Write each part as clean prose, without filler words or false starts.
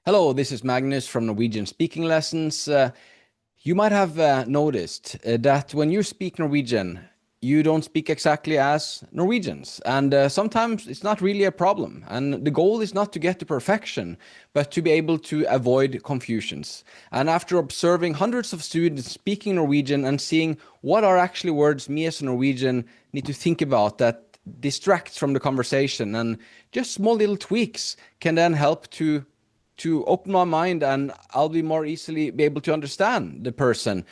Hello, this is Magnus from Norwegian Speaking Lessons. You might have noticed that when you speak Norwegian, you don't speak exactly as Norwegians. And sometimes it's not really a problem. And the goal is not to get to perfection, but to be able to avoid confusions. And after observing hundreds of students speaking Norwegian and seeing what are actually words me as a Norwegian need to think about that distracts from the conversation, and just small little tweaks can then help to open my mind, and I'll be more easily be able to understand the person.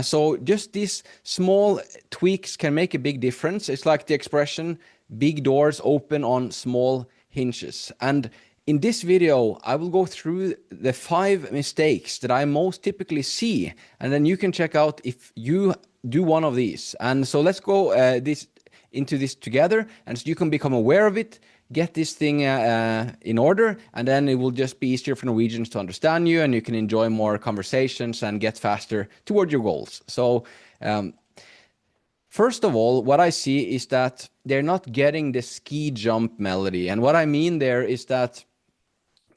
So just these small tweaks can make a big difference. It's like the expression, big doors open on small hinges. And in this video, I will go through the 5 mistakes that I most typically see, and then you can check out if you do one of these. And so let's go into this together, and so you can become aware of it, get this thing in order, and then it will just be easier for Norwegians to understand you, and you can enjoy more conversations and get faster toward your goals. So first of all, what I see is that they're not getting the ski jump melody. And what I mean there is that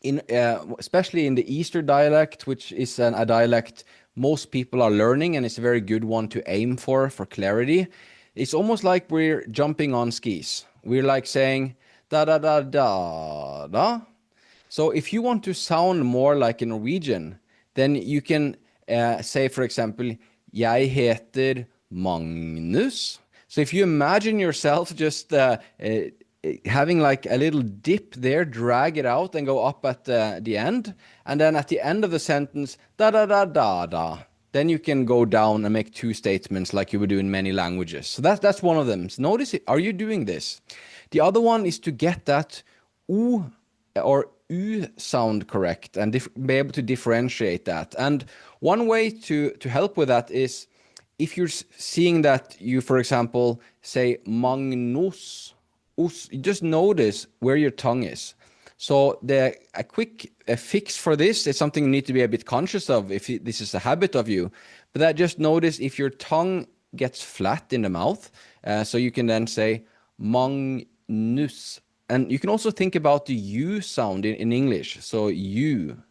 especially in the Eastern dialect, which is a dialect most people are learning, and it's a very good one to aim for clarity, it's almost like we're jumping on skis. We're like saying da da da da da. So if you want to sound more like a Norwegian, then you can say, for example, jeg heter Magnus. So if you imagine yourself just having like a little dip there, drag it out and go up at the end. And then at the end of the sentence, da da da da da. Then you can go down and make 2 statements like you would do in many languages. So that's one of them. So notice, are you doing this? The other one is to get that U or U sound correct and be able to differentiate that. And one way to help with that is if you're seeing that you, for example, say Magnus, you just notice where your tongue is. So a quick fix for this is something you need to be a bit conscious of if this is a habit of you. But that just notice if your tongue gets flat in the mouth. So you can then say Magnus. And you can also think about the U sound in English. So U,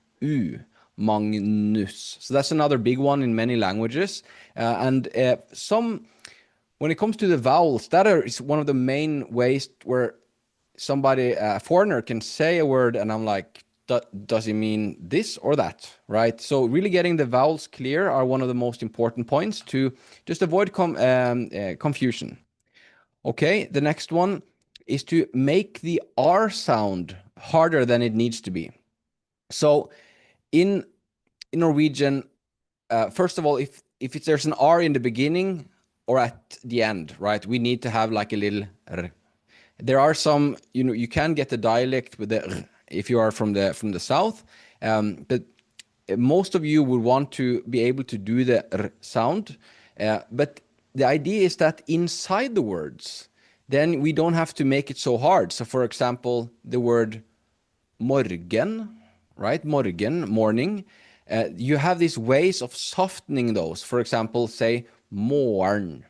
Magnus. So that's another big one in many languages. When it comes to the vowels, that is one of the main ways where somebody, a foreigner, can say a word and I'm like, does he mean this or that, right? So really getting the vowels clear are one of the most important points to just avoid confusion. Okay, the next one is to make the R sound harder than it needs to be. So in Norwegian, first of all, if there's an R in the beginning or at the end, right, we need to have like a little R. There are some, you can get the dialect with the R if you are from the south, but most of you would want to be able to do the R sound. But the idea is that inside the words, then we don't have to make it so hard. So for example, the word morgen, right? Morgen, morning. You have these ways of softening those. For example, say morgen.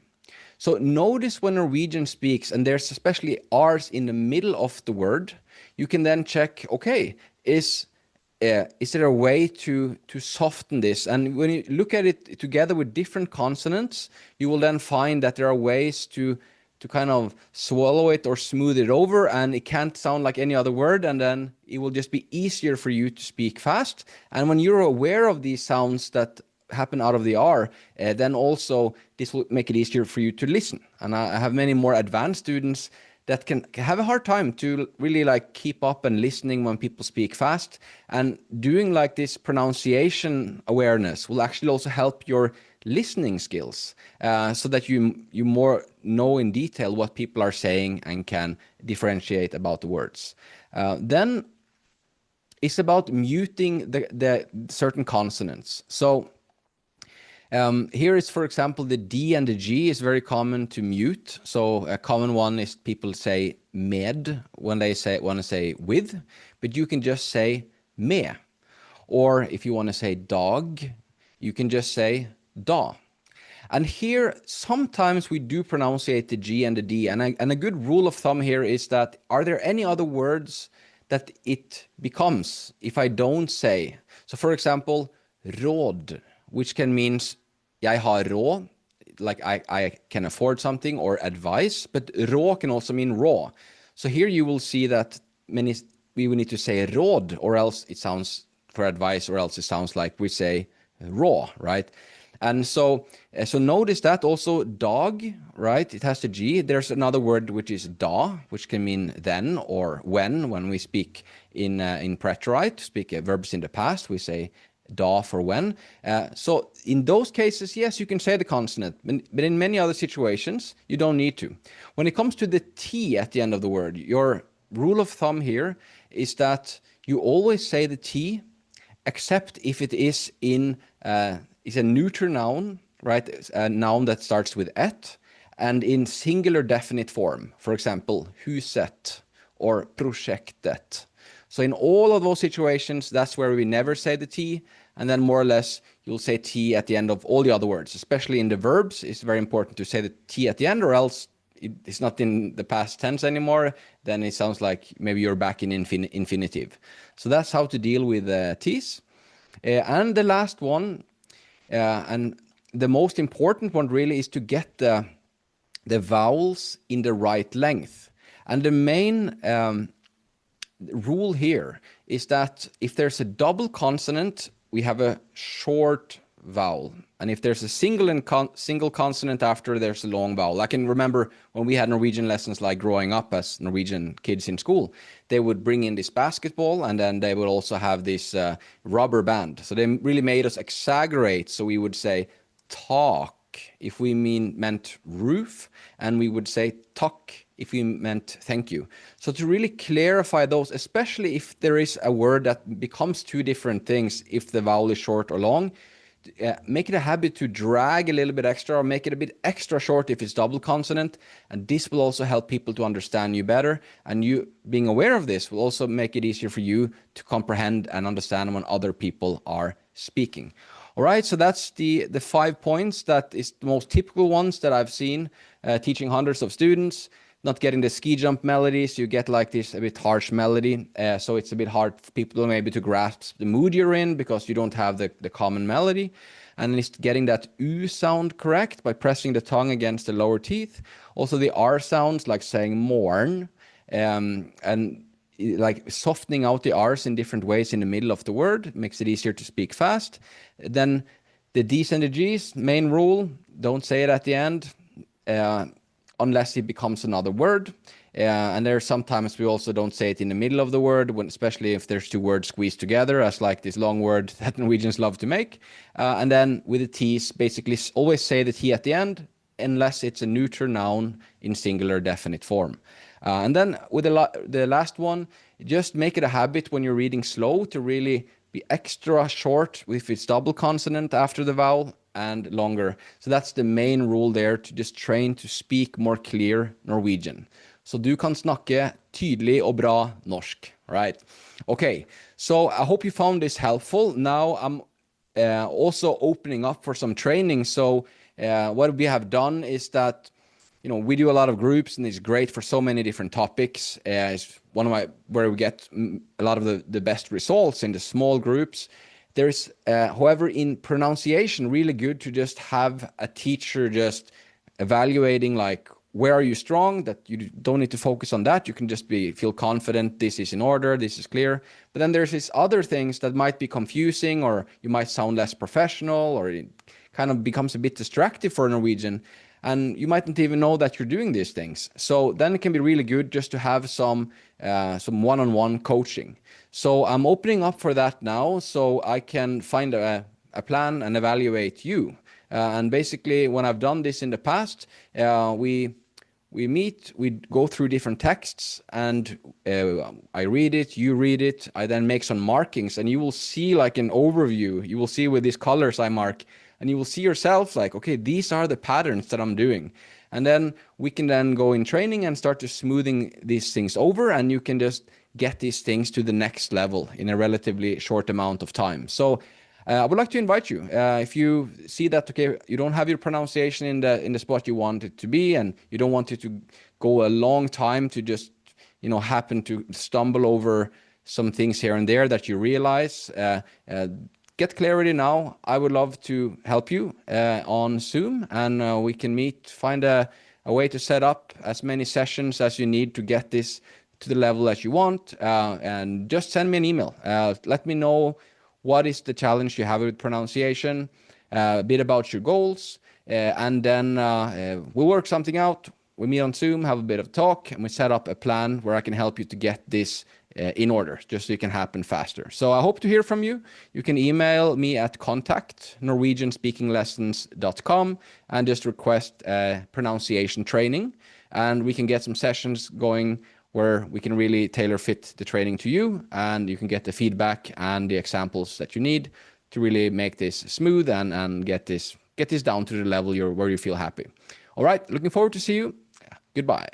So notice when Norwegian speaks, and there's especially R's in the middle of the word, you can then check, okay, is there a way to soften this? And when you look at it together with different consonants, you will then find that there are ways to kind of swallow it or smooth it over, and it can't sound like any other word, and then it will just be easier for you to speak fast. And when you're aware of these sounds that happen out of the R, then also this will make it easier for you to listen. And I have many more advanced students that can have a hard time to really like keep up and listening when people speak fast. And doing like this pronunciation awareness will actually also help your listening skills, so that you more know in detail what people are saying and can differentiate about the words. Then it's about muting the certain consonants. So here is, for example, the D and the G is very common to mute. So a common one is people say med when they want to say with, but you can just say me. Or if you want to say dog, you can just say da. And here, sometimes we do pronunciate the G and the D. And a good rule of thumb here is that, are there any other words that it becomes if I don't say. So for example, råd, which can mean jeg har råd, like I can afford something, or advice, but rå can also mean raw. So here you will see that we will need to say råd, or else it sounds for advice, or else it sounds like we say raw, right? And so notice that also dog, right? It has the G. There's another word which is da, which can mean then or when we speak in preterite, speak verbs in the past, we say da for when. So in those cases, yes, you can say the consonant, but in many other situations, you don't need to. When it comes to the T at the end of the word, your rule of thumb here is that you always say the T, except if it is is a neuter noun, right? A noun that starts with et, and in singular definite form. For example, huset or projektet. So in all of those situations, that's where we never say the T, and then more or less you'll say T at the end of all the other words, especially in the verbs. It's very important to say the T at the end, or else it's not in the past tense anymore. Then it sounds like maybe you're back in infinitive. So that's how to deal with T's. And the last one, and the most important one really, is to get the vowels in the right length. And the main rule here is that if there's a double consonant, we have a short vowel. And if there's a single consonant after, there's a long vowel. I can remember when we had Norwegian lessons, like growing up as Norwegian kids in school, they would bring in this basketball, and then they would also have this rubber band. So they really made us exaggerate. So we would say tak if we meant roof, and we would say tak if we meant thank you. So to really clarify those, especially if there is a word that becomes two different things, if the vowel is short or long, make it a habit to drag a little bit extra, or make it a bit extra short if it's double consonant. And this will also help people to understand you better. And you being aware of this will also make it easier for you to comprehend and understand when other people are speaking. All right, so that's the 5 points. That is the most typical ones that I've seen teaching hundreds of students. Not getting the ski jump melodies, you get like this a bit harsh melody. So it's a bit hard for people maybe to grasp the mood you're in, because you don't have the common melody. And it's getting that U sound correct by pressing the tongue against the lower teeth. Also the R sounds, like saying morn, and like softening out the R's in different ways in the middle of the word makes it easier to speak fast. Then the D's and the G's, main rule, don't say it at the end. Unless it becomes another word. And there sometimes we also don't say it in the middle of the word, especially if there's two words squeezed together, as like this long word that Norwegians love to make. And then with the T's, basically always say the T at the end, unless it's a neuter noun in singular definite form. And then with the last one, just make it a habit when you're reading slow to really be extra short if it's double consonant after the vowel, and longer. So that's the main rule there, to just train to speak more clear Norwegian. Så du kan snakke tydelig og bra norsk, right? Okay, so I hope you found this helpful. Now I'm also opening up for some training. So what we have done is that, we do a lot of groups, and it's great for so many different topics. It's one of where we get a lot of the best results in the small groups. There's, however, in pronunciation, really good to just have a teacher just evaluating, like, where are you strong, that you don't need to focus on that. You can just feel confident, this is in order, this is clear. But then there's these other things that might be confusing, or you might sound less professional, or it kind of becomes a bit distracting for Norwegian. And you might not even know that you're doing these things. So then it can be really good just to have some one-on-one coaching. So I'm opening up for that now, so I can find a plan and evaluate you. And basically, when I've done this in the past, we meet, we go through different texts, and I read it, you read it, I then make some markings, and you will see like an overview. You will see with these colors I mark, and you will see yourself like, okay, these are the patterns that I'm doing. And then we can then go in training and start to smoothing these things over, and you can just get these things to the next level in a relatively short amount of time. So I would like to invite you, if you see that, okay, you don't have your pronunciation in the spot you want it to be, and you don't want it to go a long time to just, happen to stumble over some things here and there that you realize. Get clarity now. I would love to help you on Zoom, and we can meet, find a way to set up as many sessions as you need to get this to the level that you want. And just send me an email. Let me know what is the challenge you have with pronunciation, a bit about your goals, and then we'll work something out. We meet on Zoom, have a bit of talk, and we set up a plan where I can help you to get this in order, just so it can happen faster. So I hope to hear from you. You can email me at contact@norwegianspeakinglessons.com and just request pronunciation training, and we can get some sessions going where we can really tailor fit the training to you, and you can get the feedback and the examples that you need to really make this smooth and get this down to the level where you feel happy. All right, looking forward to see you. Goodbye.